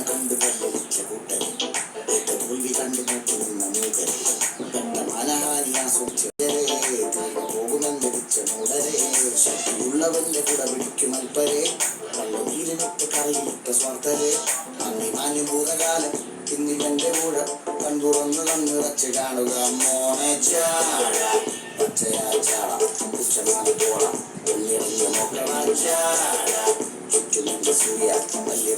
കണ്ടു വെള്ളിച്ച കൂട്ടൻ ഏറ്റ തോൽവി കണ്ടു നോക്കി നിന്ന മൂകൻ പെട്ട മാനഹാരിയാസ്വദിച്ചേ പോകുമെന്ന് വിച്ച മൂടരെ ശക്തിയുള്ളവന്റെ കൂടെ പിടിക്കും അൽപ്പരെ കണ്ണുനീരിനിട്ട് കറിയിട്ട സ്വാർത്ഥരെ അന്നി മാഞ്ഞു ഭൂതകാലം ഇന്നിവന്റെ കൂടെ കൺതുറന്നു കണ്ണുറച്ച് കാണുക മോനെ ചാട പച്ചയാ ചാട ഉച്ചമാണ് പോള ഉള്ളിറങ്ങിയ മോക്കളാ ചാട ചുറ്റുമെന്റെ സൂര്യ വലിയ